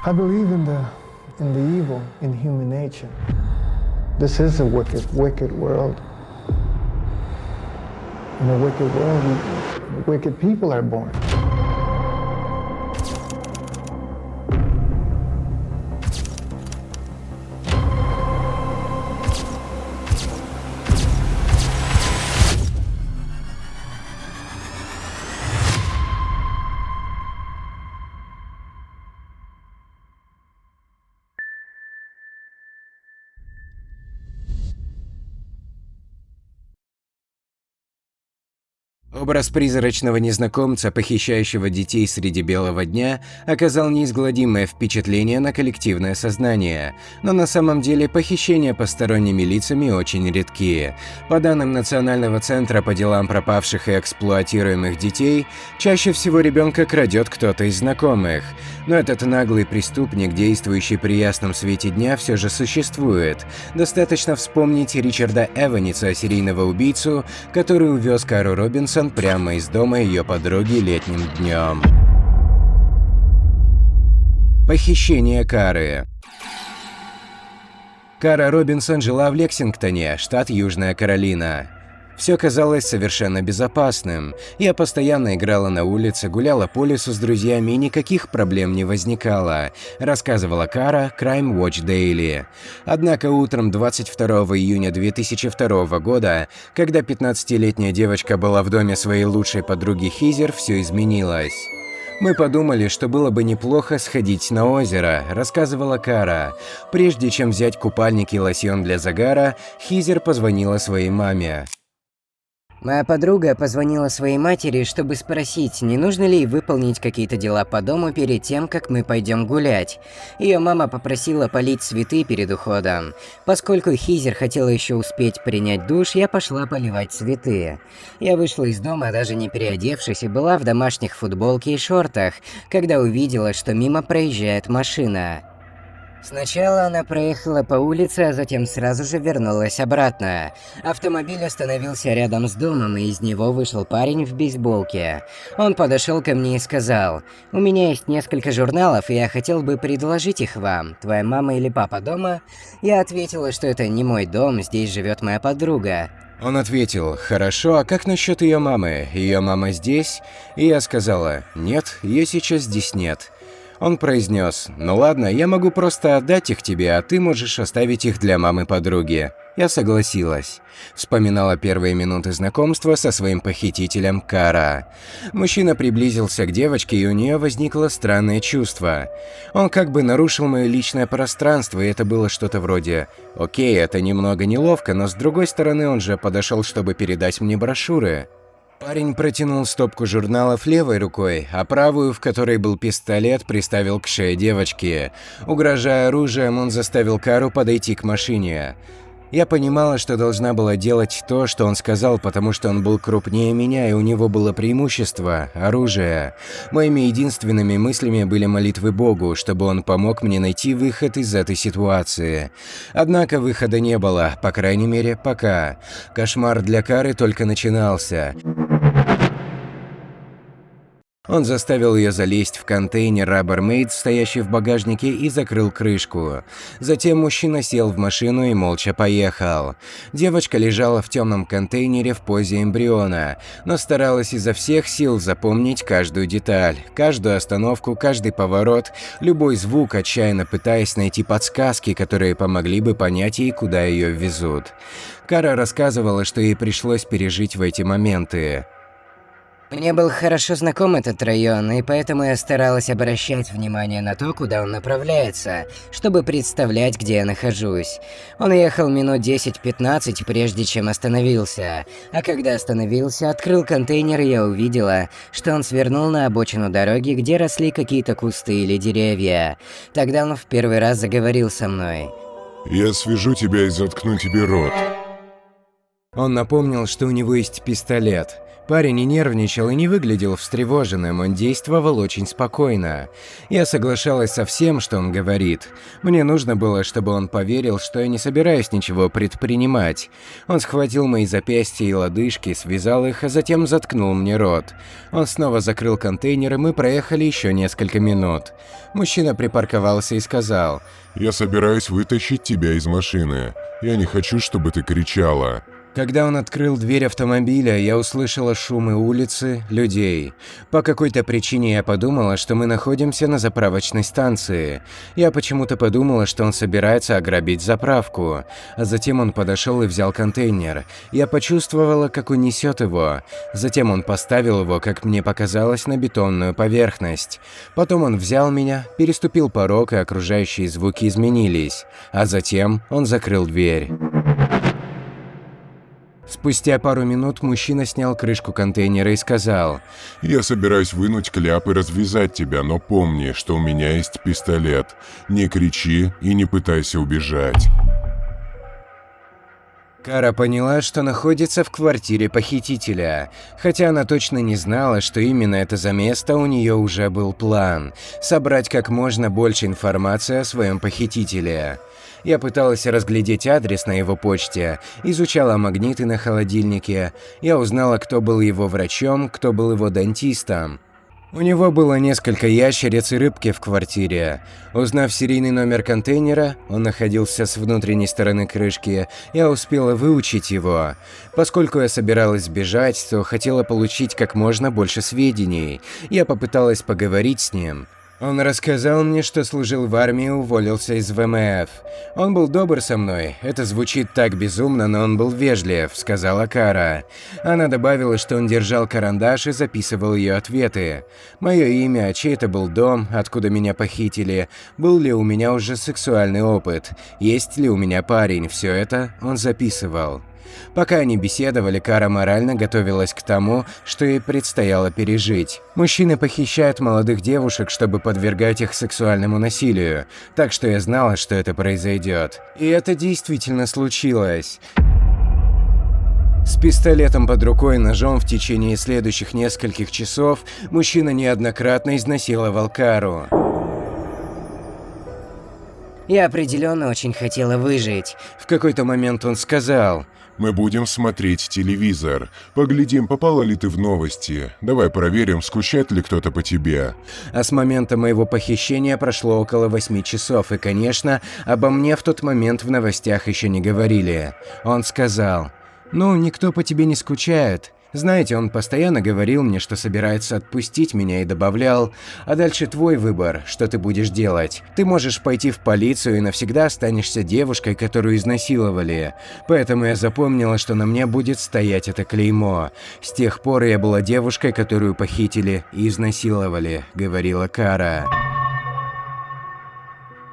I believe in the evil in human nature. This is a wicked world. In a wicked world, wicked people are born. Образ призрачного незнакомца, похищающего детей среди белого дня, оказал неизгладимое впечатление на коллективное сознание. Но на самом деле похищения посторонними лицами очень редки. По данным Национального центра по делам пропавших и эксплуатируемых детей, чаще всего ребенка крадет кто-то из знакомых. Но этот наглый преступник, действующий при ясном свете дня, все же существует. Достаточно вспомнить Ричарда Эваниса, серийного убийцу, который увез Кару Робинсон прямо из дома ее подруги летним днем. Похищение Кары. Кара Робинсон жила в Лексингтоне, штат Южная Каролина. Все казалось совершенно безопасным. Я постоянно играла на улице, гуляла по лесу с друзьями и никаких проблем не возникало, рассказывала Кара Crime Watch Daily. Однако утром 22 июня 2002 года, когда 15-летняя девочка была в доме своей лучшей подруги Хизер, все изменилось. «Мы подумали, что было бы неплохо сходить на озеро», – рассказывала Кара. Прежде чем взять купальник и лосьон для загара, Хизер позвонила своей маме. Моя подруга позвонила своей матери, чтобы спросить, не нужно ли ей выполнить какие-то дела по дому перед тем, как мы пойдем гулять. Ее мама попросила полить цветы перед уходом. Поскольку Хизер хотела еще успеть принять душ, я пошла поливать цветы. Я вышла из дома, даже не переодевшись, и была в домашних футболке и шортах, когда увидела, что мимо проезжает машина. Сначала она проехала по улице, а затем сразу же вернулась обратно. Автомобиль остановился рядом с домом, и из него вышел парень в бейсболке. Он подошел ко мне и сказал: «У меня есть несколько журналов, и я хотел бы предложить их вам. Твоя мама или папа дома?» Я ответила, что это не мой дом, здесь живет моя подруга. Он ответил: «Хорошо, а как насчет ее мамы? Ее мама здесь?» И я сказала: «Нет, ее сейчас здесь нет». Он произнес: «Ну ладно, я могу просто отдать их тебе, а ты можешь оставить их для мамы-подруги». Я согласилась. Вспоминала первые минуты знакомства со своим похитителем Кара. Мужчина приблизился к девочке, и у нее возникло странное чувство. Он как бы нарушил мое личное пространство, и это было что-то вроде: «Окей, это немного неловко, но с другой стороны он же подошел, чтобы передать мне брошюры». Парень протянул стопку журналов левой рукой, а правую, в которой был пистолет, приставил к шее девочки. Угрожая оружием, он заставил Кару подойти к машине. Я понимала, что должна была делать то, что он сказал, потому что он был крупнее меня, и у него было преимущество – оружие. Моими единственными мыслями были молитвы Богу, чтобы он помог мне найти выход из этой ситуации. Однако выхода не было, по крайней мере, пока. Кошмар для Кары только начинался. Он заставил ее залезть в контейнер Rubbermaid, стоящий в багажнике, и закрыл крышку. Затем мужчина сел в машину и молча поехал. Девочка лежала в темном контейнере в позе эмбриона, но старалась изо всех сил запомнить каждую деталь, каждую остановку, каждый поворот, любой звук, отчаянно пытаясь найти подсказки, которые помогли бы понять ей, куда ее везут. Кара рассказывала, что ей пришлось пережить в эти моменты. Мне был хорошо знаком этот район, и поэтому я старалась обращать внимание на то, куда он направляется, чтобы представлять, где я нахожусь. Он ехал минут 10-15, прежде чем остановился. А когда остановился, открыл контейнер, и я увидела, что он свернул на обочину дороги, где росли какие-то кусты или деревья. Тогда он в первый раз заговорил со мной. «Я свяжу тебя и заткну тебе рот». Он напомнил, что у него есть пистолет. Парень не нервничал и не выглядел встревоженным, он действовал очень спокойно. Я соглашалась со всем, что он говорит. Мне нужно было, чтобы он поверил, что я не собираюсь ничего предпринимать. Он схватил мои запястья и лодыжки, связал их, а затем заткнул мне рот. Он снова закрыл контейнер, и мы проехали еще несколько минут. Мужчина припарковался и сказал: «Я собираюсь вытащить тебя из машины. Я не хочу, чтобы ты кричала». Когда он открыл дверь автомобиля, я услышала шумы улицы, людей. По какой-то причине я подумала, что мы находимся на заправочной станции. Я почему-то подумала, что он собирается ограбить заправку. А затем он подошел и взял контейнер. Я почувствовала, как он несет его. Затем он поставил его, как мне показалось, на бетонную поверхность. Потом он взял меня, переступил порог, и окружающие звуки изменились. А затем он закрыл дверь. Спустя пару минут мужчина снял крышку контейнера и сказал: «Я собираюсь вынуть кляп и развязать тебя, но помни, что у меня есть пистолет. Не кричи и не пытайся убежать». Кара поняла, что находится в квартире похитителя. Хотя она точно не знала, что именно это за место, у нее уже был план – собрать как можно больше информации о своем похитителе. Я пыталась разглядеть адрес на его почте, изучала магниты на холодильнике. Я узнала, кто был его врачом, кто был его дантистом. У него было несколько ящериц и рыбки в квартире. Узнав серийный номер контейнера, он находился с внутренней стороны крышки, я успела выучить его. Поскольку я собиралась сбежать, то хотела получить как можно больше сведений. Я попыталась поговорить с ним. Он рассказал мне, что служил в армии и уволился из ВМФ. Он был добр со мной. Это звучит так безумно, но он был вежлив, сказала Кара. Она добавила, что он держал карандаш и записывал ее ответы. Мое имя, чей это был дом, откуда меня похитили, был ли у меня уже сексуальный опыт, есть ли у меня парень, все это он записывал. Пока они беседовали, Кара морально готовилась к тому, что ей предстояло пережить. Мужчины похищают молодых девушек, чтобы подвергать их сексуальному насилию, так что я знала, что это произойдет. И это действительно случилось. С пистолетом под рукой и ножом в течение следующих нескольких часов мужчина неоднократно изнасиловал Кару. Я определенно очень хотела выжить. В какой-то момент он сказал: «Мы будем смотреть телевизор. Поглядим, попала ли ты в новости. Давай проверим, скучает ли кто-то по тебе». А с момента моего похищения прошло около 8 часов, и, конечно, обо мне в тот момент в новостях еще не говорили. Он сказал: «Ну, никто по тебе не скучает». Знаете, он постоянно говорил мне, что собирается отпустить меня, и добавлял: «А дальше твой выбор, что ты будешь делать. Ты можешь пойти в полицию и навсегда останешься девушкой, которую изнасиловали». Поэтому я запомнила, что на мне будет стоять это клеймо. С тех пор я была девушкой, которую похитили и изнасиловали, говорила Кара.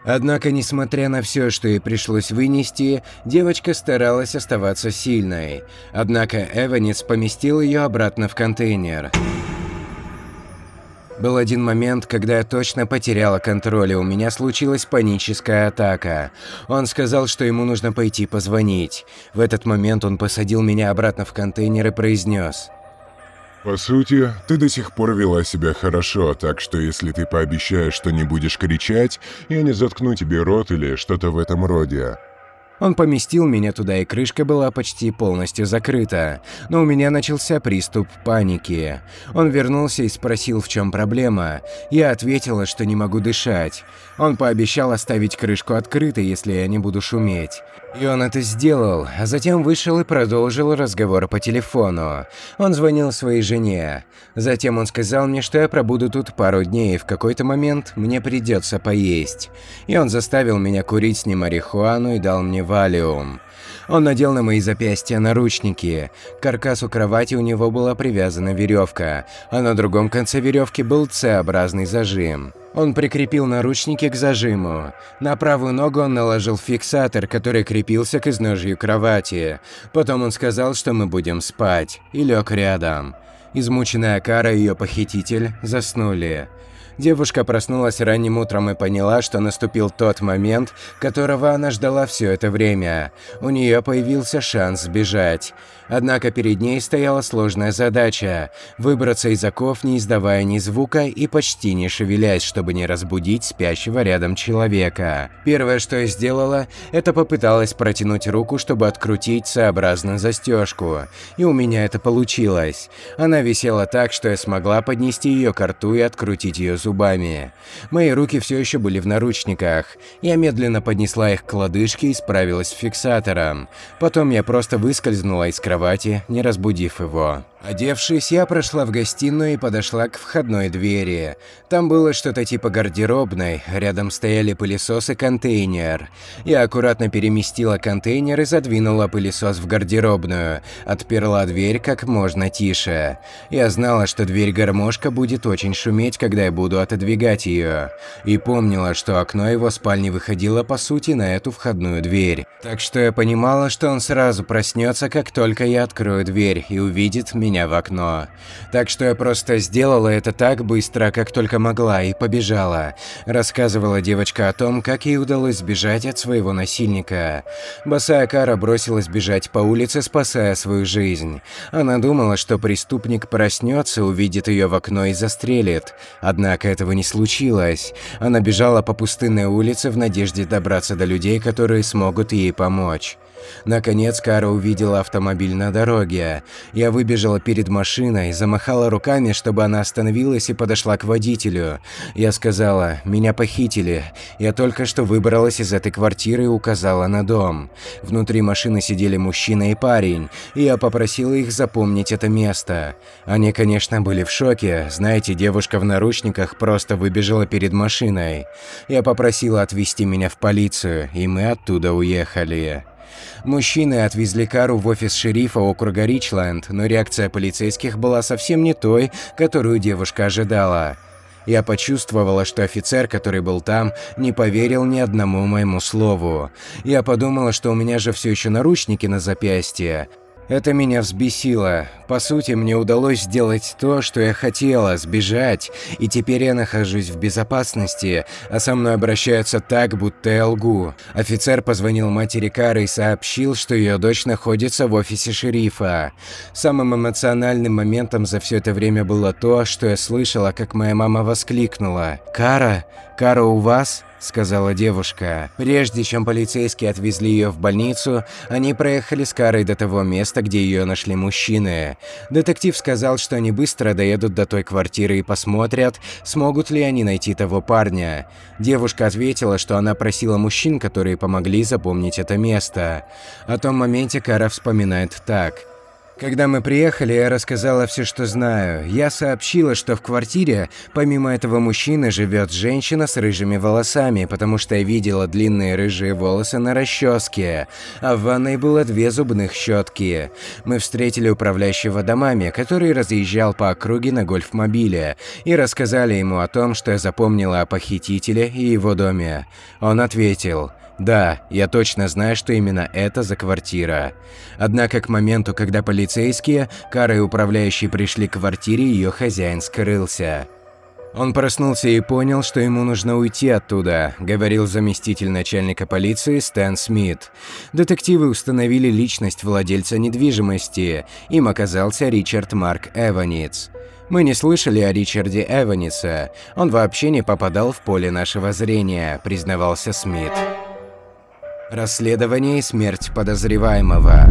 Однако, несмотря на все, что ей пришлось вынести, девочка старалась оставаться сильной. Однако Эванис поместил ее обратно в контейнер. Был один момент, когда я точно потеряла контроль, и у меня случилась паническая атака. Он сказал, что ему нужно пойти позвонить. В этот момент он посадил меня обратно в контейнер и произнес: По сути, ты до сих пор вела себя хорошо, так что если ты пообещаешь, что не будешь кричать, я не заткну тебе рот или что-то в этом роде. Он поместил меня туда, и крышка была почти полностью закрыта, но у меня начался приступ паники. Он вернулся и спросил, в чем проблема. Я ответила, что не могу дышать. Он пообещал оставить крышку открытой, если я не буду шуметь. И он это сделал, а затем вышел и продолжил разговор по телефону. Он звонил своей жене. Затем он сказал мне, что я пробуду тут пару дней, и в какой-то момент мне придется поесть. И он заставил меня курить с ним марихуану и дал мне валиум. Он надел на мои запястья наручники. К каркасу кровати у него была привязана веревка, а на другом конце веревки был Ц-образный зажим. Он прикрепил наручники к зажиму. На правую ногу он наложил фиксатор, который крепился к изножью кровати. Потом он сказал, что мы будем спать, и лег рядом. Измученная Кара и ее похититель заснули. Девушка проснулась ранним утром и поняла, что наступил тот момент, которого она ждала все это время. У нее появился шанс сбежать. Однако перед ней стояла сложная задача – выбраться из оков, не издавая ни звука и почти не шевелясь, чтобы не разбудить спящего рядом человека. Первое, что я сделала, это попыталась протянуть руку, чтобы открутить сообразно застежку. И у меня это получилось. Она висела так, что я смогла поднести ее к рту и открутить ее зубами. Мои руки все еще были в наручниках. Я медленно поднесла их к лодыжке и справилась с фиксатором. Потом я просто выскользнула из кровати, не разбудив его. Одевшись, я прошла в гостиную и подошла к входной двери. Там было что-то типа гардеробной, рядом стояли пылесос и контейнер. Я аккуратно переместила контейнер и задвинула пылесос в гардеробную, отперла дверь как можно тише. Я знала, что дверь-гармошка будет очень шуметь, когда я буду отодвигать ее. И помнила, что окно его спальни выходило по сути на эту входную дверь. Так что я понимала, что он сразу проснется, как только я открою дверь и увидит меня в окно. Так что я просто сделала это так быстро, как только могла, и побежала. Рассказывала девочка о том, как ей удалось сбежать от своего насильника. Босая Кара бросилась бежать по улице, спасая свою жизнь. Она думала, что преступник проснется, увидит ее в окно и застрелит. Однако этого не случилось. Она бежала по пустынной улице в надежде добраться до людей, которые смогут ей помочь. Наконец Кара увидела автомобиль на дороге. Я выбежала перед машиной, замахала руками, чтобы она остановилась, и подошла к водителю. Я сказала: «Меня похитили. Я только что выбралась из этой квартиры» и указала на дом. Внутри машины сидели мужчина и парень, и я попросила их запомнить это место. Они, конечно, были в шоке. Знаете, девушка в наручниках просто выбежала перед машиной. Я попросила отвезти меня в полицию, и мы оттуда уехали. Мужчины отвезли Кару в офис шерифа округа Ричленд, но реакция полицейских была совсем не той, которую девушка ожидала. Я почувствовала, что офицер, который был там, не поверил ни одному моему слову. Я подумала, что у меня же все еще наручники на запястье. Это меня взбесило. По сути, мне удалось сделать то, что я хотела – сбежать, и теперь я нахожусь в безопасности, а со мной обращаются так, будто я лгу. Офицер позвонил матери Кары и сообщил, что ее дочь находится в офисе шерифа. Самым эмоциональным моментом за все это время было то, что я слышала, как моя мама воскликнула: «Кара? Кара у вас?» – сказала девушка. Прежде чем полицейские отвезли ее в больницу, они проехали с Карой до того места, где ее нашли мужчины. Детектив сказал, что они быстро доедут до той квартиры и посмотрят, смогут ли они найти того парня. Девушка ответила, что она просила мужчин, которые помогли запомнить это место. О том моменте Кара вспоминает так: «Когда мы приехали, я рассказала все, что знаю. Я сообщила, что в квартире, помимо этого мужчины, живет женщина с рыжими волосами, потому что я видела длинные рыжие волосы на расческе, а в ванной было 2 зубных щетки. Мы встретили управляющего домами, который разъезжал по округе на гольф-мобиле, и рассказали ему о том, что я запомнила о похитителе и его доме. Он ответил: «Да, я точно знаю, что именно это за квартира». Однако к моменту, когда полицейские, Кара и управляющий пришли к квартире, ее хозяин скрылся. «Он проснулся и понял, что ему нужно уйти оттуда», – говорил заместитель начальника полиции Стэн Смит. Детективы установили личность владельца недвижимости. Им оказался Ричард Марк Эванитс. Мы не слышали о Ричарде Эванитсе. Он вообще не попадал в поле нашего зрения, признавался Смит. Расследование и смерть подозреваемого.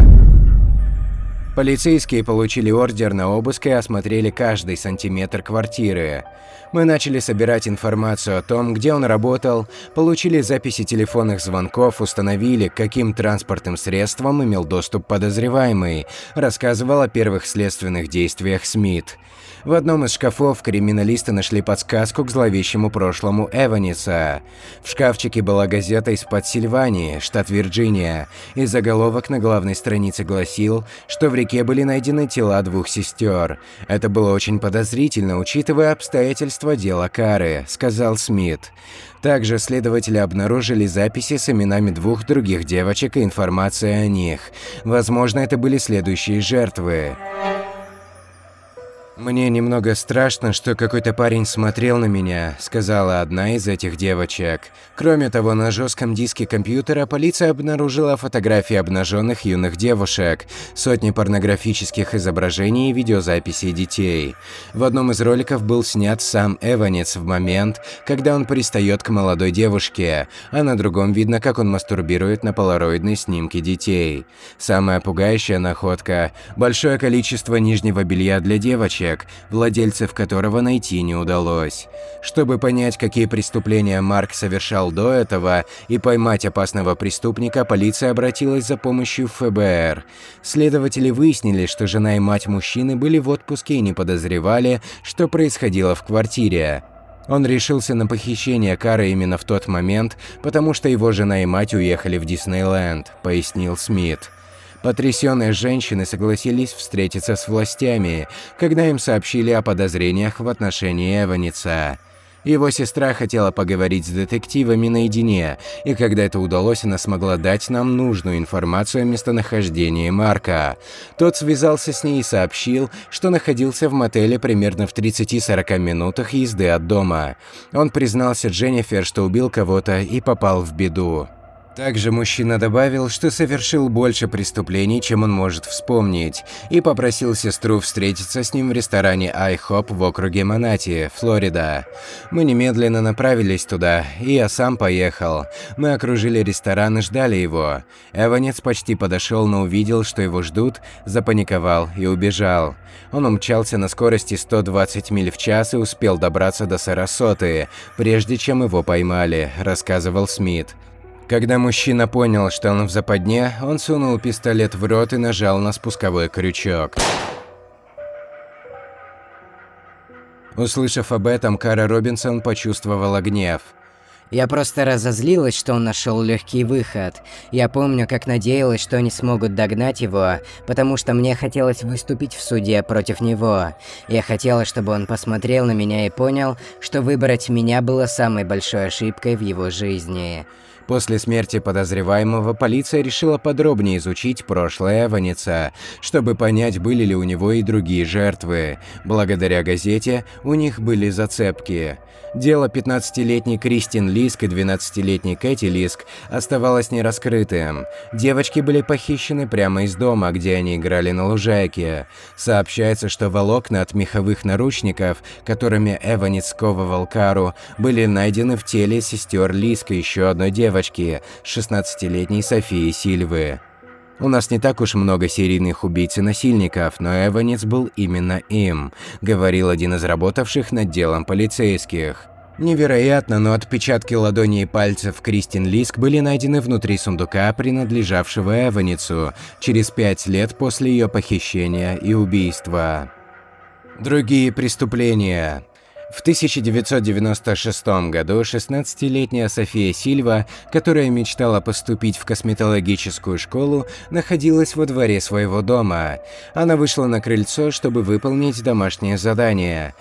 Полицейские получили ордер на обыск и осмотрели каждый сантиметр квартиры. Мы начали собирать информацию о том, где он работал, получили записи телефонных звонков, установили, к каким транспортным средствам имел доступ подозреваемый, рассказывал о первых следственных действиях Смит. В одном из шкафов криминалисты нашли подсказку к зловещему прошлому Эванитса. В шкафчике была газета из Пенсильвании, штат Вирджиния, и заголовок на главной странице гласил, что в реке были найдены тела 2 сестер. Это было очень подозрительно, учитывая обстоятельства дела Кары, сказал Смит. Также следователи обнаружили записи с именами 2 других девочек и информацией о них. Возможно, это были следующие жертвы. «Мне немного страшно, что какой-то парень смотрел на меня», – сказала одна из этих девочек. Кроме того, на жестком диске компьютера полиция обнаружила фотографии обнаженных юных девушек, сотни порнографических изображений и видеозаписей детей. В одном из роликов был снят сам Эванец в момент, когда он пристает к молодой девушке, а на другом видно, как он мастурбирует на полароидные снимки детей. Самая пугающая находка – большое количество нижнего белья для девочек, владельцев которого найти не удалось. Чтобы понять, какие преступления Марк совершал до этого и поймать опасного преступника, полиция обратилась за помощью в ФБР. Следователи выяснили, что жена и мать мужчины были в отпуске и не подозревали, что происходило в квартире. Он решился на похищение Кары именно в тот момент, потому что его жена и мать уехали в Диснейленд, пояснил Смит. Потрясенные женщины согласились встретиться с властями, когда им сообщили о подозрениях в отношении Эванеса. Его сестра хотела поговорить с детективами наедине, и когда это удалось, она смогла дать нам нужную информацию о местонахождении Марка. Тот связался с ней и сообщил, что находился в мотеле примерно в 30-40 минутах езды от дома. Он признался Дженнифер, что убил кого-то и попал в беду. Также мужчина добавил, что совершил больше преступлений, чем он может вспомнить, и попросил сестру встретиться с ним в ресторане IHOP в округе Манати, Флорида. Мы немедленно направились туда, и я сам поехал. Мы окружили ресторан и ждали его. Эванец почти подошел, но увидел, что его ждут, запаниковал и убежал. Он умчался на скорости 120 миль в час и успел добраться до Сарасоты, прежде чем его поймали, рассказывал Смит. Когда мужчина понял, что он в западне, он сунул пистолет в рот и нажал на спусковой крючок. Услышав об этом, Кара Робинсон почувствовала гнев. Я просто разозлилась, что он нашел легкий выход. Я помню, как надеялась, что они смогут догнать его, потому что мне хотелось выступить в суде против него. Я хотела, чтобы он посмотрел на меня и понял, что выбрать меня было самой большой ошибкой в его жизни. После смерти подозреваемого полиция решила подробнее изучить прошлое Эванеса, чтобы понять, были ли у него и другие жертвы. Благодаря газете у них были зацепки. Дело 15-летней Кристин Лиск и 12-летней Кэти Лиск оставалось нераскрытым. Девочки были похищены прямо из дома, где они играли на лужайке. Сообщается, что волокна от меховых наручников, которыми Эванес сковывал Кару, были найдены в теле сестер Лиск и еще одной девочки, 16-летней Софии Сильвы. У нас не так уж много серийных убийц и насильников, но Эванес был именно им, говорил один из работавших над делом полицейских. Невероятно, но отпечатки ладоней и пальцев Кристин Лиск были найдены внутри сундука, принадлежавшего Эванесу, через 5 лет после ее похищения и убийства. Другие преступления. В 1996 году 16-летняя София Сильва, которая мечтала поступить в косметологическую школу, находилась во дворе своего дома. Она вышла на крыльцо, чтобы выполнить домашнее задание.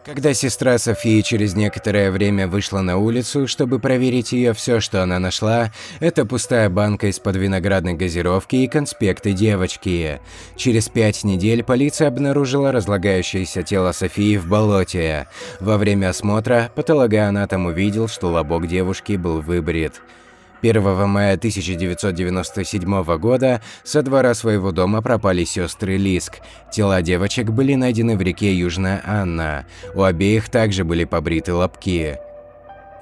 Когда сестра Софии через некоторое время вышла на улицу, чтобы проверить ее, все, что она нашла, это пустая банка из-под виноградной газировки и конспекты девочки. Через 5 недель полиция обнаружила разлагающееся тело Софии в болоте. Во время осмотра патологоанатом увидел, что лобок девушки был выбрит. 1 мая 1997 года со двора своего дома пропали сестры Лиск. Тела девочек были найдены в реке Южная Анна. У обеих также были побриты лобки.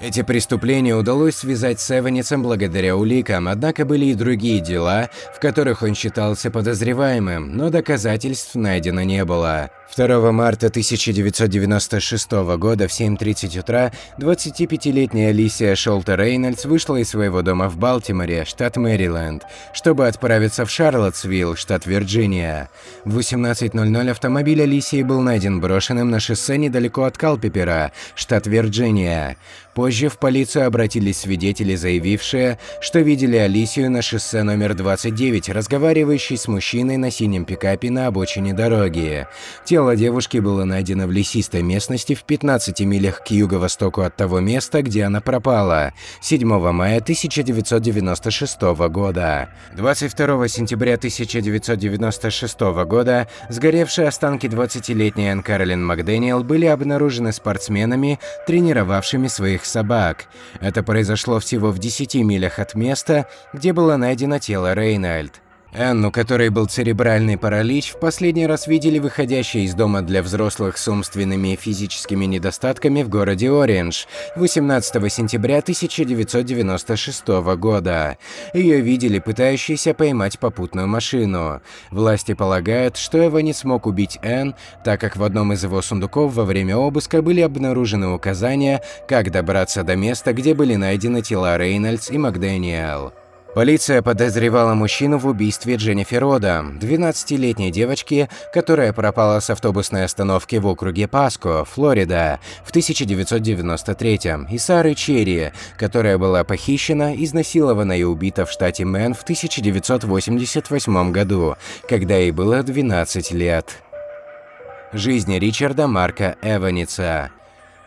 Эти преступления удалось связать с Эванесом благодаря уликам, однако были и другие дела, в которых он считался подозреваемым, но доказательств найдено не было. 2 марта 1996 года в 7:30 утра 25-летняя Алисия Шолтер Рейнольдс вышла из своего дома в Балтиморе, штат Мэриленд, чтобы отправиться в Шарлоттсвилл, штат Вирджиния. В 18:00 автомобиль Алисии был найден брошенным на шоссе недалеко от Калпипера, штат Вирджиния. Позже в полицию обратились свидетели, заявившие, что видели Алисию на шоссе номер 29, разговаривающей с мужчиной на синем пикапе на обочине дороги. Тело девушки было найдено в лесистой местности в 15 милях к юго-востоку от того места, где она пропала, 7 мая 1996 года. 22 сентября 1996 года сгоревшие останки 20-летней Энн Кэролин Макдэниел были обнаружены спортсменами, тренировавшими своих собак. Это произошло всего в 10 милях от места, где было найдено тело Рейнольд. Энн, у которой был церебральный паралич, в последний раз видели выходящей из дома для взрослых с умственными и физическими недостатками в городе Ориндж 18 сентября 1996 года. Ее видели пытающейся поймать попутную машину. Власти полагают, что Эва не смог убить Энн, так как в одном из его сундуков во время обыска были обнаружены указания, как добраться до места, где были найдены тела Рейнольдс и Макдэниел. Полиция подозревала мужчину в убийстве Дженнифер Ода, 12-летней девочки, которая пропала с автобусной остановки в округе Паско, Флорида, в 1993-м, и Сары Черри, которая была похищена, изнасилована и убита в штате Мэн в 1988 году, когда ей было 12 лет. Жизнь Ричарда Марка Эваниса.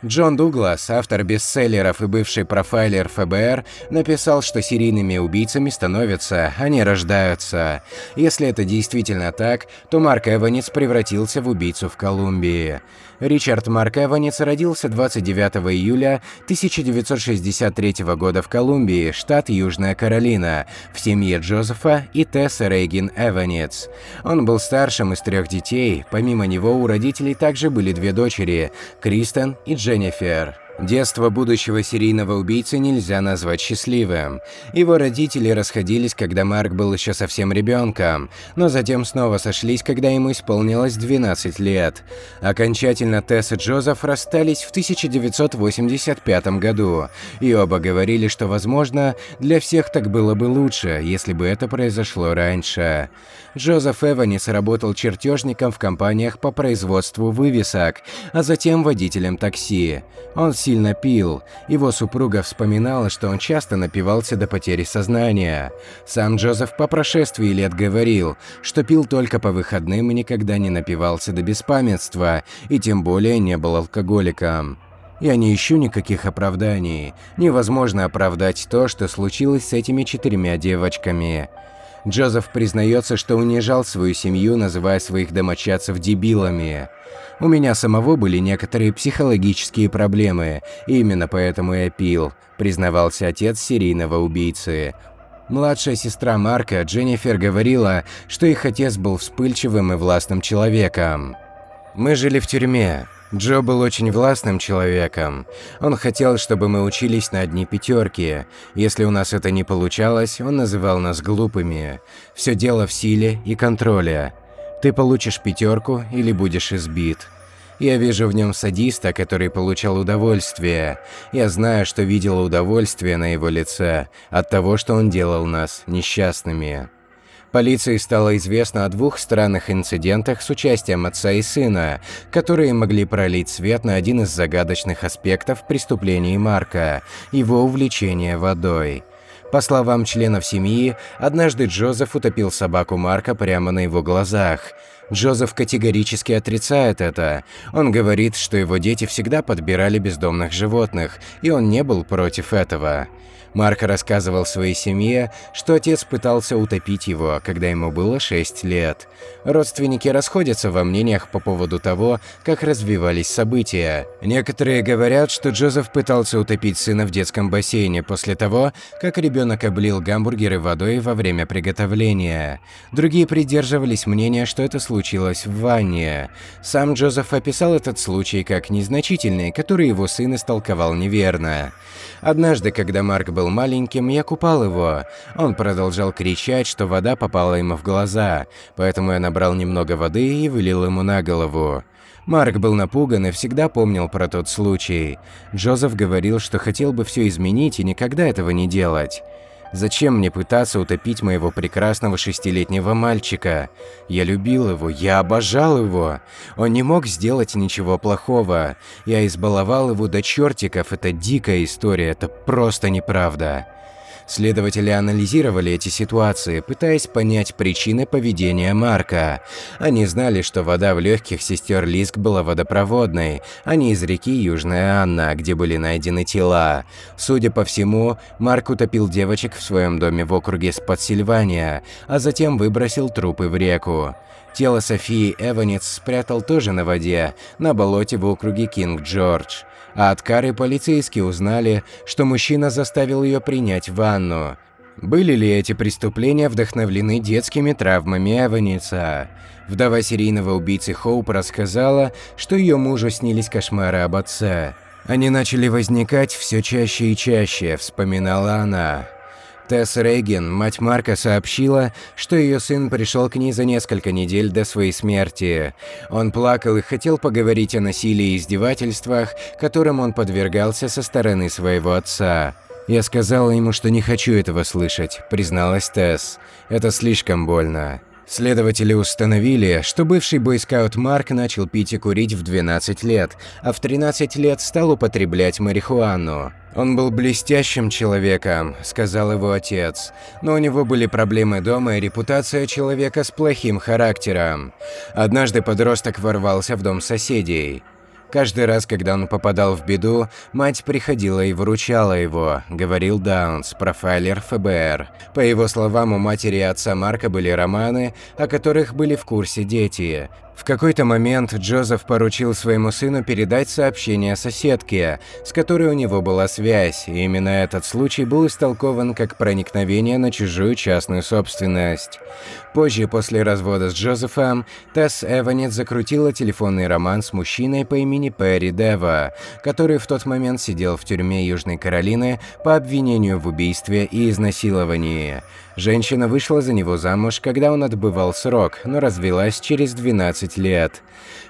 Джон Дуглас, автор бестселлеров и бывший профайлер ФБР, написал, что серийными убийцами становятся, а не рождаются. Если это действительно так, то Марк Эванис превратился в убийцу в Колумбии. Ричард Марк Эванис родился 29 июля 1963 года в Колумбии, штат Южная Каролина, в семье Джозефа и Тессы Рейгин Эванис. Он был старшим из 3 детей, помимо него у родителей также были 2 дочери – Кристен и Дженнифер. Детство будущего серийного убийцы нельзя назвать счастливым. Его родители расходились, когда Марк был еще совсем ребенком, но затем снова сошлись, когда ему исполнилось 12 лет. Окончательно Тесс и Джозеф расстались в 1985 году, и оба говорили, что, возможно, для всех так было бы лучше, если бы это произошло раньше. Джозеф Эванис работал чертежником в компаниях по производству вывесок, а затем водителем такси. Он сильно пил. Его супруга вспоминала, что он часто напивался до потери сознания. Сам Джозеф по прошествии лет говорил, что пил только по выходным и никогда не напивался до беспамятства, и тем более не был алкоголиком. Я не ищу никаких оправданий. Невозможно оправдать то, что случилось с этими 4 девочками. Джозеф признается, что унижал свою семью, называя своих домочадцев дебилами. «У меня самого были некоторые психологические проблемы, и именно поэтому я пил», признавался отец серийного убийцы. Младшая сестра Марка, Дженнифер, говорила, что их отец был вспыльчивым и властным человеком. «Мы жили в тюрьме. Джо был очень властным человеком. Он хотел, чтобы мы учились на одни 5. Если у нас это не получалось, он называл нас глупыми. Все дело в силе и контроле. Ты получишь 5 или будешь избит. Я вижу в нем садиста, который получал удовольствие. Я знаю, что видел удовольствие на его лице от того, что он делал нас несчастными». Полиции стало известно о 2 странных инцидентах с участием отца и сына, которые могли пролить свет на один из загадочных аспектов преступлений Марка – его увлечение водой. По словам членов семьи, однажды Джозеф утопил собаку Марка прямо на его глазах. Джозеф категорически отрицает это. Он говорит, что его дети всегда подбирали бездомных животных, и он не был против этого. Марк рассказывал своей семье, что отец пытался утопить его, когда ему было 6 лет. Родственники расходятся во мнениях по поводу того, как развивались события. Некоторые говорят, что Джозеф пытался утопить сына в детском бассейне после того, как ребенок облил гамбургеры водой во время приготовления. Другие придерживались мнения, что это случилось в ванне. Сам Джозеф описал этот случай как незначительный, который его сын истолковал неверно. Однажды, когда Марк был маленьким, я купал его. Он продолжал кричать, что вода попала ему в глаза, поэтому я набрал немного воды и вылил ему на голову. Марк был напуган и всегда помнил про тот случай. Джозеф говорил, что хотел бы все изменить и никогда этого не делать. Зачем мне пытаться утопить моего прекрасного 6-летнего мальчика? Я любил его, я обожал его. Он не мог сделать ничего плохого. Я избаловал его до чертиков, это дикая история, это просто неправда. Следователи анализировали эти ситуации, пытаясь понять причины поведения Марка. Они знали, что вода в легких сестер Лиск была водопроводной, а не из реки Южная Анна, где были найдены тела. Судя по всему, Марк утопил девочек в своем доме в округе Спотсильвания, а затем выбросил трупы в реку. Тело Софии Эванец спрятал тоже на воде, на болоте в округе Кинг-Джордж. А от Кары полицейские узнали, что мужчина заставил ее принять ванну. Были ли эти преступления вдохновлены детскими травмами Эванеса? Вдова серийного убийцы Хоуп рассказала, что ее мужу снились кошмары об отце. Они начали возникать все чаще и чаще, вспоминала она. Тесс Рейген, мать Марка, сообщила, что ее сын пришел к ней за несколько недель до своей смерти. Он плакал и хотел поговорить о насилии и издевательствах, которым он подвергался со стороны своего отца. «Я сказала ему, что не хочу этого слышать», – призналась Тесс. «Это слишком больно». Следователи установили, что бывший бойскаут Марк начал пить и курить в 12 лет, а в 13 лет стал употреблять марихуану. «Он был блестящим человеком», – сказал его отец, но у него были проблемы дома и репутация человека с плохим характером. Однажды подросток ворвался в дом соседей. Каждый раз, когда он попадал в беду, мать приходила и выручала его, говорил Даунс, профайлер ФБР. По его словам, у матери и отца Марка были романы, о которых были в курсе дети. В какой-то момент Джозеф поручил своему сыну передать сообщение соседке, с которой у него была связь, и именно этот случай был истолкован как проникновение на чужую частную собственность. Позже, после развода с Джозефом, Тесс Эванец закрутила телефонный роман с мужчиной по имени Перри Дева, который в тот момент сидел в тюрьме Южной Каролины по обвинению в убийстве и изнасиловании. Женщина вышла за него замуж, когда он отбывал срок, но развелась через 12 лет.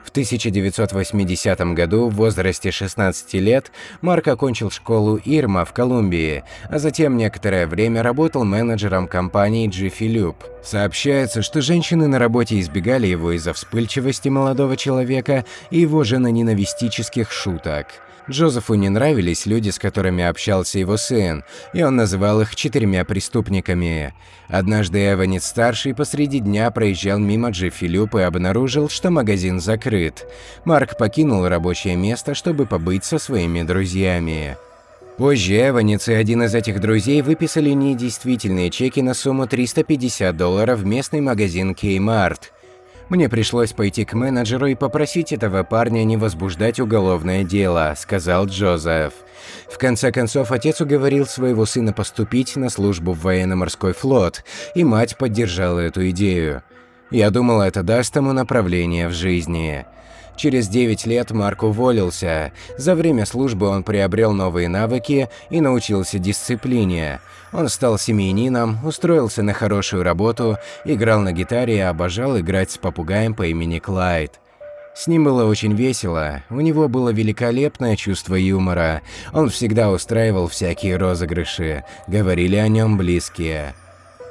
В 1980 году, в возрасте 16 лет, Марк окончил школу Ирма в Колумбии, а затем некоторое время работал менеджером компании Jiffy Lube. Сообщается, что женщины на работе избегали его из-за вспыльчивости молодого человека и его женоненавистических шуток. Джозефу не нравились люди, с которыми общался его сын, и он называл их 4 преступниками. Однажды Эванец-старший посреди дня проезжал мимо Jiffy Lube и обнаружил, что магазин закрыт. Марк покинул рабочее место, чтобы побыть со своими друзьями. Позже Эванец и один из этих друзей выписали недействительные чеки на сумму $350 в местный магазин Kmart. «Мне пришлось пойти к менеджеру и попросить этого парня не возбуждать уголовное дело», – сказал Джозеф. В конце концов, отец уговорил своего сына поступить на службу в военно-морской флот, и мать поддержала эту идею. «Я думала, это даст ему направление в жизни». Через 9 лет Марк уволился. За время службы он приобрел новые навыки и научился дисциплине. Он стал семьянином, устроился на хорошую работу, играл на гитаре и обожал играть с попугаем по имени Клайд. С ним было очень весело, у него было великолепное чувство юмора, он всегда устраивал всякие розыгрыши, говорили о нем близкие.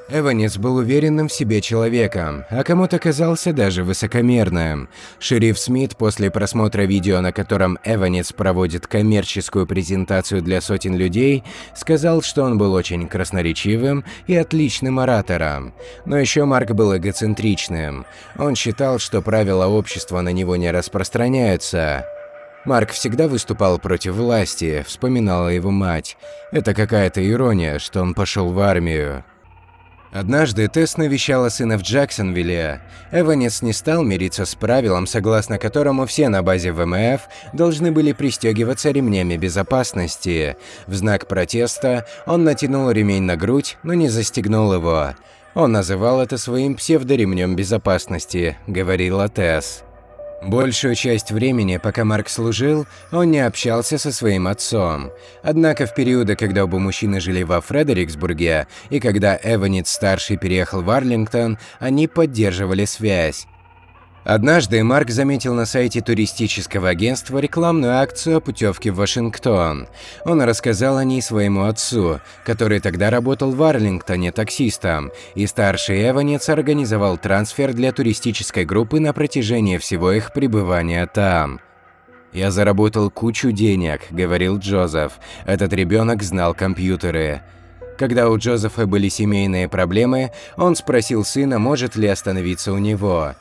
Эванец был уверенным в себе человеком, а кому-то казался даже высокомерным. Шериф Смит после просмотра видео, на котором Эванец проводит коммерческую презентацию для сотен людей, сказал, что он был очень красноречивым и отличным оратором. Но еще Марк был эгоцентричным. Он считал, что правила общества на него не распространяются. Марк всегда выступал против власти, вспоминала его мать. Это какая-то ирония, что он пошел в армию. Однажды Тесс навещала сына в Джексонвилле. Эванец не стал мириться с правилом, согласно которому все на базе ВМФ должны были пристегиваться ремнями безопасности. В знак протеста он натянул ремень на грудь, но не застегнул его. Он называл это своим псевдоремнем безопасности, говорила Тесс. Большую часть времени, пока Марк служил, он не общался со своим отцом. Однако в периоды, когда оба мужчины жили во Фредериксбурге, и когда Эванец-старший переехал в Арлингтон, они поддерживали связь. Однажды Марк заметил на сайте туристического агентства рекламную акцию о путевке в Вашингтон. Он рассказал о ней своему отцу, который тогда работал в Арлингтоне таксистом, и старший Эванец организовал трансфер для туристической группы на протяжении всего их пребывания там. «Я заработал кучу денег», — говорил Джозеф. Этот ребенок знал компьютеры. Когда у Джозефа были семейные проблемы, он спросил сына, может ли остановиться у него.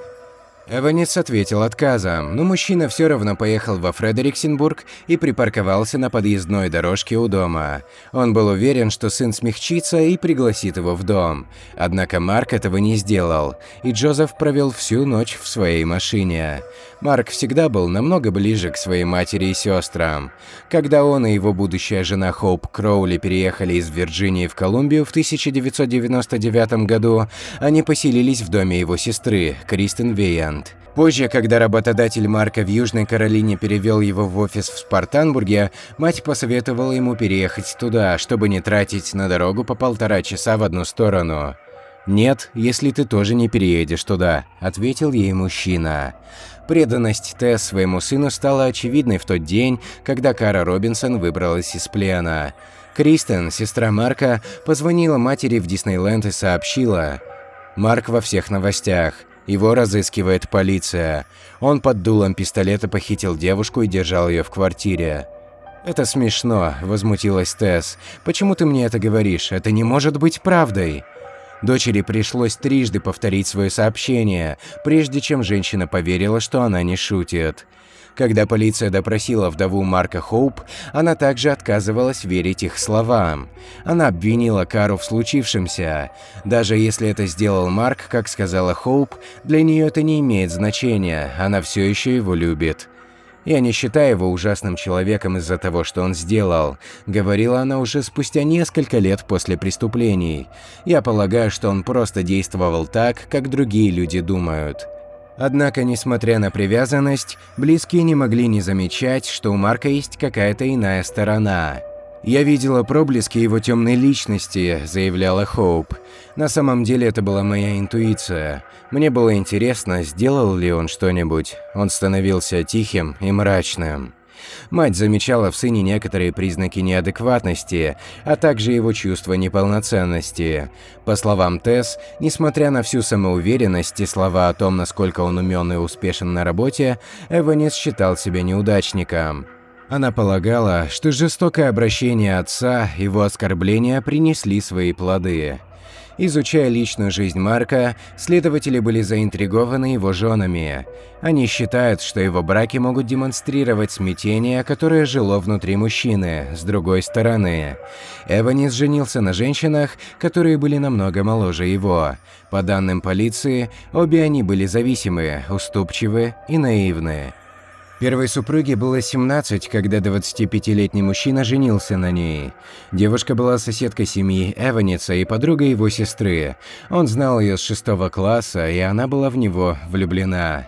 Эванец ответил отказом, но мужчина все равно поехал во Фредериксенбург и припарковался на подъездной дорожке у дома. Он был уверен, что сын смягчится и пригласит его в дом. Однако Марк этого не сделал, и Джозеф провел всю ночь в своей машине. Марк всегда был намного ближе к своей матери и сестрам. Когда он и его будущая жена Хоуп Кроули переехали из Вирджинии в Колумбию в 1999 году, они поселились в доме его сестры, Кристен Вейант. Позже, когда работодатель Марка в Южной Каролине перевел его в офис в Спартанбурге, мать посоветовала ему переехать туда, чтобы не тратить на дорогу по 1,5 часа в одну сторону. «Нет, если ты тоже не переедешь туда», – ответил ей мужчина. Преданность Тесс своему сыну стала очевидной в тот день, когда Кара Робинсон выбралась из плена. Кристен, сестра Марка, позвонила матери в Диснейленд и сообщила: «Марк во всех новостях. Его разыскивает полиция. Он под дулом пистолета похитил девушку и держал ее в квартире». «Это смешно», – возмутилась Тесс. «Почему ты мне это говоришь? Это не может быть правдой». Дочери пришлось трижды повторить свое сообщение, прежде чем женщина поверила, что она не шутит. Когда полиция допросила вдову Марка Хоуп, она также отказывалась верить их словам. Она обвинила Кару в случившемся. Даже если это сделал Марк, как сказала Хоуп, для нее это не имеет значения, она все еще его любит. «Я не считаю его ужасным человеком из-за того, что он сделал», — говорила она уже спустя несколько лет после преступлений. «Я полагаю, что он просто действовал так, как другие люди думают». Однако, несмотря на привязанность, близкие не могли не замечать, что у Марка есть какая-то иная сторона. «Я видела проблески его темной личности», – заявляла Хоуп. «На самом деле это была моя интуиция. Мне было интересно, сделал ли он что-нибудь. Он становился тихим и мрачным». Мать замечала в сыне некоторые признаки неадекватности, а также его чувство неполноценности. По словам Тесс, несмотря на всю самоуверенность и слова о том, насколько он умен и успешен на работе, Эванес считал себя неудачником. Она полагала, что жестокое обращение отца, его оскорбления принесли свои плоды. Изучая личную жизнь Марка, следователи были заинтригованы его женами. Они считают, что его браки могут демонстрировать смятение, которое жило внутри мужчины. С другой стороны, Эванес женился на женщинах, которые были намного моложе его. По данным полиции, обе они были зависимы, уступчивы и наивны. Первой супруге было 17, когда 25-летний мужчина женился на ней. Девушка была соседкой семьи Эванеса и подругой его сестры. Он знал ее с 6 класса, и она была в него влюблена.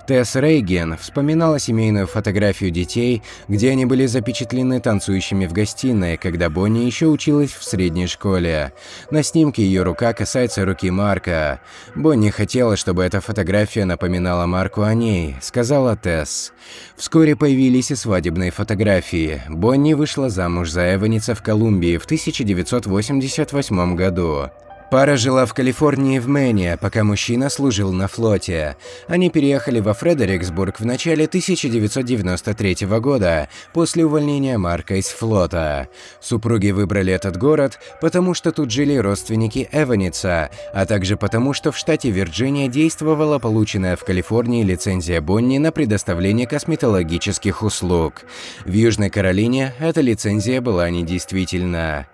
Тесс Рейген вспоминала семейную фотографию детей, где они были запечатлены танцующими в гостиной, когда Бонни еще училась в средней школе. На снимке ее рука касается руки Марка. Бонни хотела, чтобы эта фотография напоминала Марку о ней, сказала Тесс. Вскоре появились и свадебные фотографии. Бонни вышла замуж за Эванеса в Колумбии в 1988 году. Пара жила в Калифорнии в Мэне, пока мужчина служил на флоте. Они переехали во Фредериксбург в начале 1993 года, после увольнения Марка из флота. Супруги выбрали этот город, потому что тут жили родственники Эванеса, а также потому, что в штате Вирджиния действовала полученная в Калифорнии лицензия Бонни на предоставление косметологических услуг. В Южной Каролине эта лицензия была недействительна.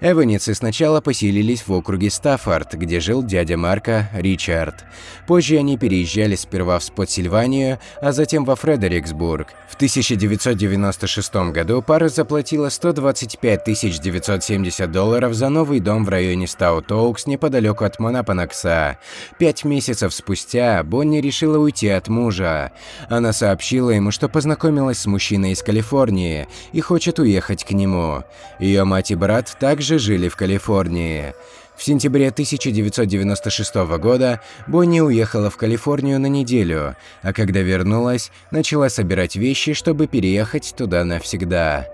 Эванесы сначала поселились в округе Стаффорд, где жил дядя Марка, Ричард. Позже они переезжали сперва в Споттсильванию, а затем во Фредериксбург. В 1996 году пара заплатила $125 970 за новый дом в районе Стаут-Оукс неподалеку от Монапанакса. 5 месяцев спустя Бонни решила уйти от мужа. Она сообщила ему, что познакомилась с мужчиной из Калифорнии и хочет уехать к нему. Ее мать и брат также жили в Калифорнии. В сентябре 1996 года Бонни уехала в Калифорнию на неделю, а когда вернулась, начала собирать вещи, чтобы переехать туда навсегда.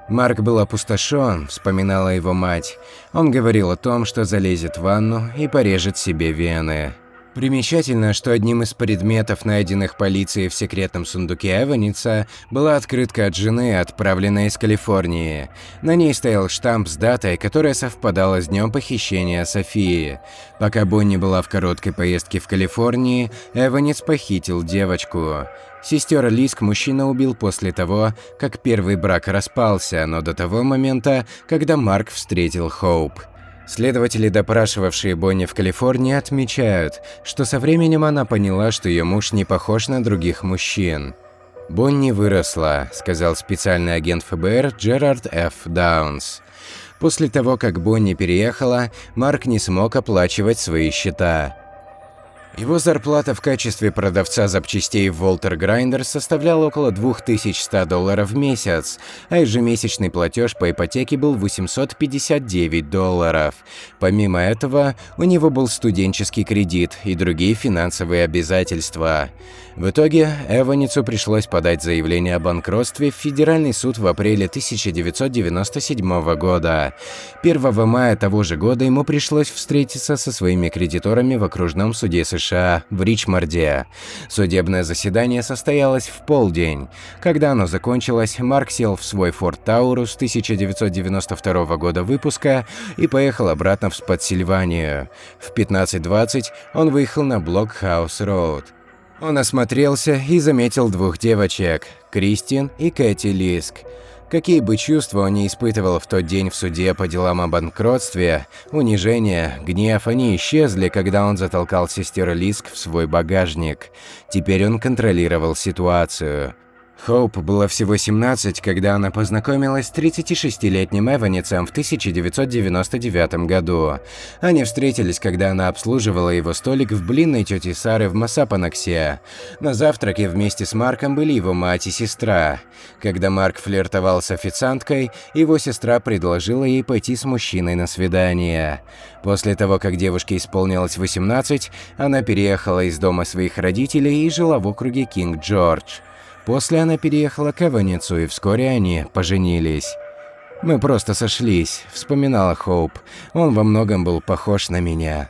Марк был опустошен, вспоминала его мать. Он говорил о том, что залезет в ванну и порежет себе вены. Примечательно, что одним из предметов, найденных полицией в секретном сундуке Эваниса, была открытка от жены, отправленная из Калифорнии. На ней стоял штамп с датой, которая совпадала с днем похищения Софии. Пока Бонни была в короткой поездке в Калифорнии, Эванис похитил девочку. Сестер Лиск мужчина убил после того, как первый брак распался, но до того момента, когда Марк встретил Хоуп. Следователи, допрашивавшие Бонни в Калифорнии, отмечают, что со временем она поняла, что ее муж не похож на других мужчин. «Бонни выросла», – сказал специальный агент ФБР Джерард Ф. Даунс. После того, как Бонни переехала, Марк не смог оплачивать свои счета. Его зарплата в качестве продавца запчастей в Walter Grinders составляла около $2100 в месяц, а ежемесячный платеж по ипотеке был $859. Помимо этого, у него был студенческий кредит и другие финансовые обязательства. В итоге Эванису пришлось подать заявление о банкротстве в Федеральный суд в апреле 1997 года. 1 мая того же года ему пришлось встретиться со своими кредиторами в окружном суде США в Ричмонде. Судебное заседание состоялось в полдень. Когда оно закончилось, Марк сел в свой Ford Taurus 1992 года выпуска и поехал обратно в Споттсильванию. В 15:20 он выехал на Блокхаус-роуд. Он осмотрелся и заметил двух девочек – Кристин и Кэти Лиск. Какие бы чувства он ни испытывал в тот день в суде по делам о банкротстве, унижение, гнев, они исчезли, когда он затолкал сестер Лиск в свой багажник. Теперь он контролировал ситуацию. Хоуп было всего 17, когда она познакомилась с 36-летним Эванисом в 1999 году. Они встретились, когда она обслуживала его столик в блинной тети Сары в Массапанаксе. На завтраке вместе с Марком были его мать и сестра. Когда Марк флиртовал с официанткой, его сестра предложила ей пойти с мужчиной на свидание. После того, как девушке исполнилось 18, она переехала из дома своих родителей и жила в округе Кинг-Джордж. После она переехала к Эванису, и вскоре они поженились. «Мы просто сошлись», – вспоминала Хоуп. «Он во многом был похож на меня».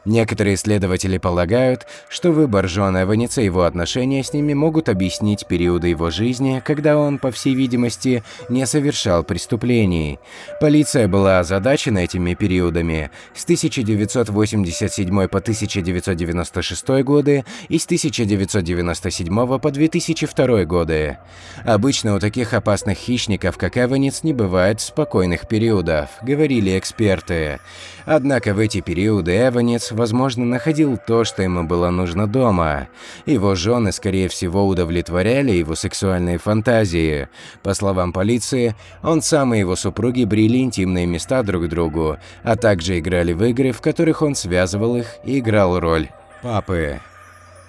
Некоторые исследователи полагают, что выбор жен Эваниса и его отношения с ними могут объяснить периоды его жизни, когда он, по всей видимости, не совершал преступлений. Полиция была озадачена этими периодами с 1987 по 1996 годы и с 1997 по 2002 годы. Обычно у таких опасных хищников, как Эванис, не бывает спокойных периодов, говорили эксперты. Однако в эти периоды Эванис, возможно, находил то, что ему было нужно дома. Его жены, скорее всего, удовлетворяли его сексуальные фантазии. По словам полиции, он сам и его супруги брили интимные места друг другу, а также играли в игры, в которых он связывал их и играл роль папы.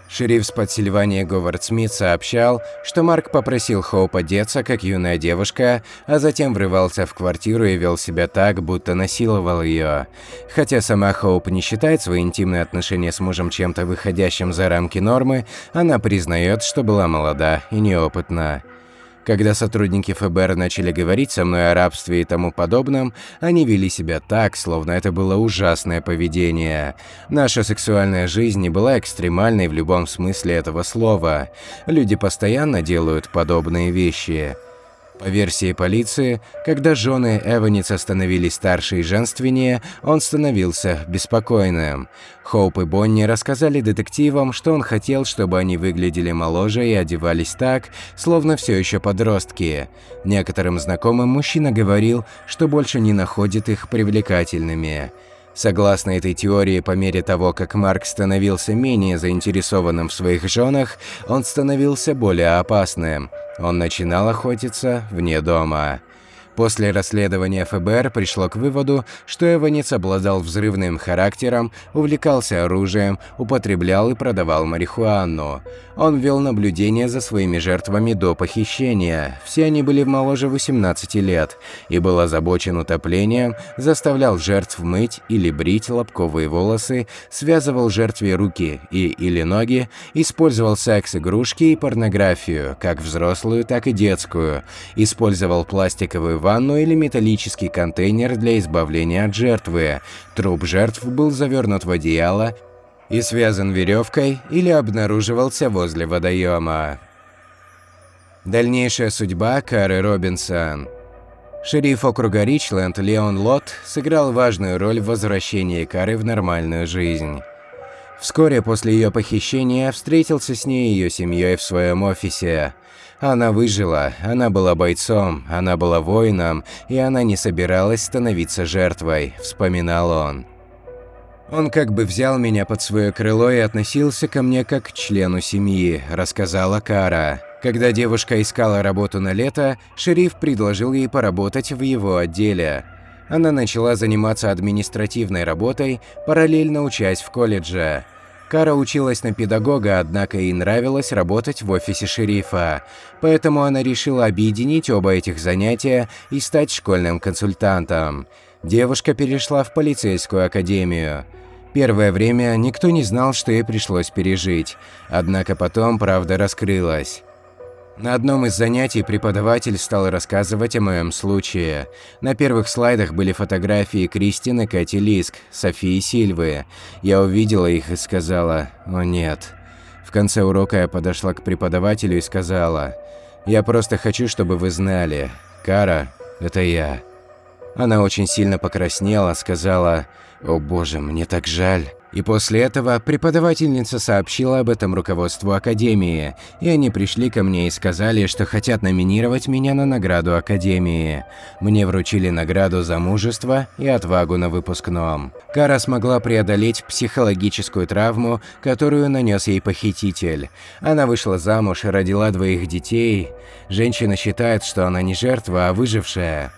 Шериф Споттсильвании Говард Смит сообщал, что Марк попросил Хоуп одеться, как юная девушка, а затем врывался в квартиру и вел себя так, будто насиловал ее. Хотя сама Хоуп не считает свои интимные отношения с мужем чем-то выходящим за рамки нормы, она признает, что была молода и неопытна. Когда сотрудники ФБР начали говорить со мной о рабстве и тому подобном, они вели себя так, словно это было ужасное поведение. Наша сексуальная жизнь не была экстремальной в любом смысле этого слова. Люди постоянно делают подобные вещи. По версии полиции, когда жены Эваниса становились старше и женственнее, он становился беспокойным. Хоуп и Бонни рассказали детективам, что он хотел, чтобы они выглядели моложе и одевались так, словно все еще подростки. Некоторым знакомым мужчина говорил, что больше не находит их привлекательными. Согласно этой теории, по мере того, как Марк становился менее заинтересованным в своих женах, он становился более опасным. Он начинал охотиться вне дома. После расследования ФБР пришло к выводу, что Эванец обладал взрывным характером, увлекался оружием, употреблял и продавал марихуану. Он вел наблюдение за своими жертвами до похищения, все они были моложе 18 лет, и был озабочен утоплением, заставлял жертв мыть или брить лобковые волосы, связывал жертве руки или ноги, использовал секс-игрушки и порнографию, как взрослую, так и детскую, использовал пластиковую ванну или металлический контейнер для избавления от жертвы. Труп жертв был завернут в одеяло и связан веревкой или обнаруживался возле водоема. Дальнейшая судьба Кары Робинсон. Шериф округа Ричленд Леон Лотт сыграл важную роль в возвращении Кары в нормальную жизнь. Вскоре после ее похищения встретился с ней и ее семьей в своем офисе. Она выжила, она была бойцом, она была воином, и она не собиралась становиться жертвой, вспоминал он. Он как бы взял меня под свое крыло и относился ко мне как к члену семьи, рассказала Кара. Когда девушка искала работу на лето, шериф предложил ей поработать в его отделе. Она начала заниматься административной работой, параллельно учась в колледже. Кара училась на педагога, однако ей нравилось работать в офисе шерифа, поэтому она решила объединить оба этих занятия и стать школьным консультантом. Девушка перешла в полицейскую академию. Первое время никто не знал, что ей пришлось пережить, однако потом правда раскрылась. На одном из занятий преподаватель стал рассказывать о моем случае. На первых слайдах были фотографии Кристин и Кэти Лиск, Софии Сильвы. Я увидела их и сказала: «О нет». В конце урока я подошла к преподавателю и сказала: «Я просто хочу, чтобы вы знали, Кара – это я». Она очень сильно покраснела, сказала: «О боже, мне так жаль». И после этого преподавательница сообщила об этом руководству академии, и они пришли ко мне и сказали, что хотят номинировать меня на награду академии. Мне вручили награду за мужество и отвагу на выпускном. Кара смогла преодолеть психологическую травму, которую нанес ей похититель. Она вышла замуж и родила 2 детей. Женщина считает, что она не жертва, а выжившая.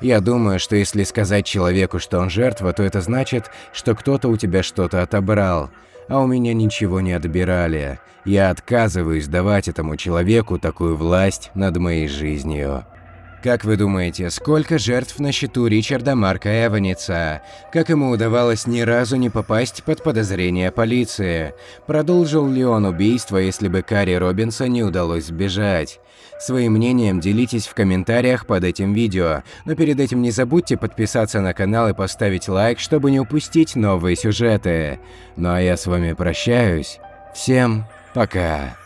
Я думаю, что если сказать человеку, что он жертва, то это значит, что кто-то у тебя что-то отобрал. А у меня ничего не отбирали. Я отказываюсь давать этому человеку такую власть над моей жизнью. Как вы думаете, сколько жертв на счету Ричарда Марка Эванеца? Как ему удавалось ни разу не попасть под подозрение полиции? Продолжил ли он убийство, если бы Каре Робинсон не удалось сбежать? Своим мнением делитесь в комментариях под этим видео, но перед этим не забудьте подписаться на канал и поставить лайк, чтобы не упустить новые сюжеты. Ну а я с вами прощаюсь. Всем пока!